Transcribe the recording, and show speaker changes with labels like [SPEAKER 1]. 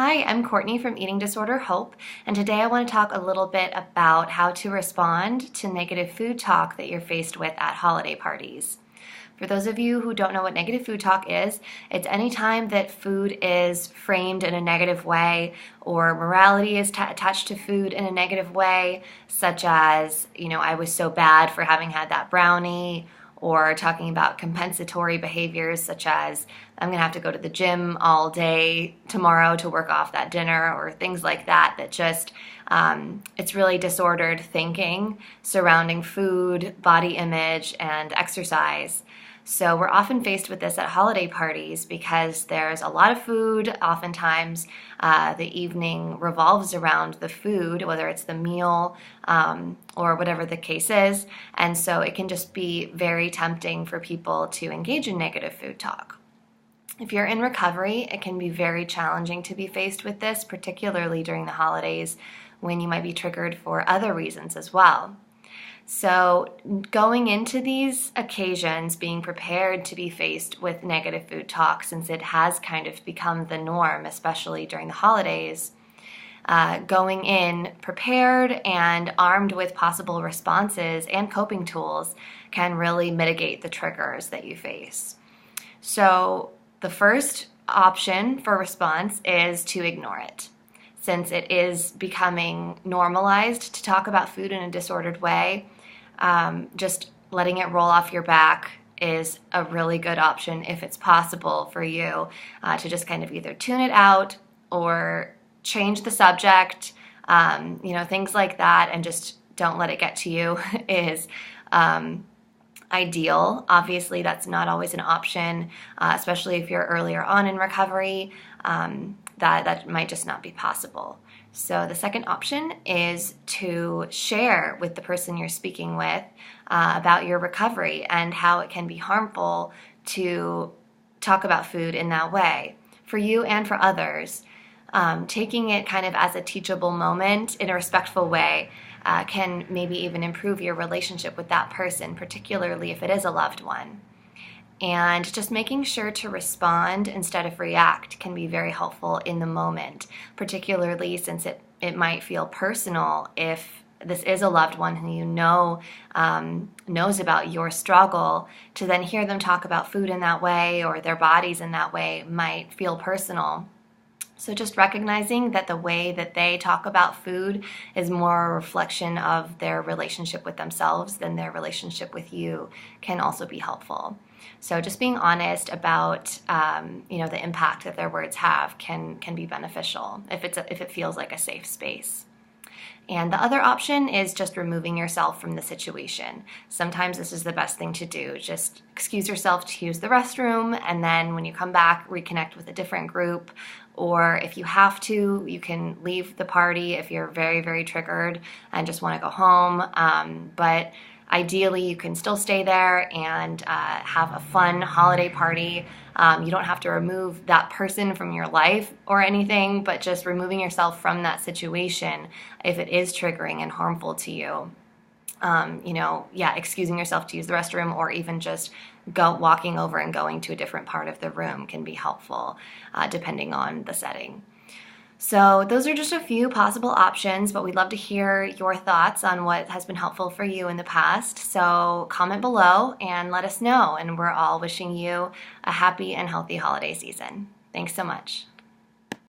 [SPEAKER 1] Hi, I'm Courtney from Eating Disorder Hope, and today I want to talk a little bit about how to respond to negative food talk that you're faced with at holiday parties. For those of you who don't know what negative food talk is, it's any time that food is framed in a negative way or morality is attached to food in a negative way, such as, I was so bad for having had that brownie, or talking about compensatory behaviors such as I'm going to have to go to the gym all day tomorrow to work off that dinner, or things like that just, it's really disordered thinking surrounding food, body image, and exercise. So we're often faced with this at holiday parties because there's a lot of food. Oftentimes the evening revolves around the food, whether it's the meal or whatever the case is. And so it can just be very tempting for people to engage in negative food talk. If you're in recovery, it can be very challenging to be faced with this, particularly during the holidays when you might be triggered for other reasons as well. So going into these occasions, being prepared to be faced with negative food talk, since it has kind of become the norm, especially during the holidays, going in prepared and armed with possible responses and coping tools can really mitigate the triggers that you face. So the first option for response is to ignore it. Since it is becoming normalized to talk about food in a disordered way, just letting it roll off your back is a really good option if it's possible for you to just kind of either tune it out or change the subject, things like that, and just don't let it get to you is ideal. Obviously, that's not always an option, especially if you're earlier on in recovery. That might just not be possible. So the second option is to share with the person you're speaking with about your recovery and how it can be harmful to talk about food in that way for you and for others. Taking it kind of as a teachable moment in a respectful way can maybe even improve your relationship with that person, particularly if it is a loved one. And just making sure to respond instead of react can be very helpful in the moment, particularly since it might feel personal if this is a loved one who knows about your struggle. To then hear them talk about food in that way or their bodies in that way might feel personal. So just recognizing that the way that they talk about food is more a reflection of their relationship with themselves than their relationship with you can also be helpful. So just being honest about the impact that their words have can be beneficial if it feels like a safe space. And the other option is just removing yourself from the situation. Sometimes this is the best thing to do. Just excuse yourself to use the restroom, and then when you come back, reconnect with a different group. Or if you have to, you can leave the party if you're very, very triggered and just want to go home. But ideally, you can still stay there and have a fun holiday party. You don't have to remove that person from your life or anything, but just removing yourself from that situation if it is triggering and harmful to you. Excusing yourself to use the restroom, or even just walking over and going to a different part of the room can be helpful, depending on the setting. So those are just a few possible options, but we'd love to hear your thoughts on what has been helpful for you in the past. So comment below and let us know. And we're all wishing you a happy and healthy holiday season. Thanks so much.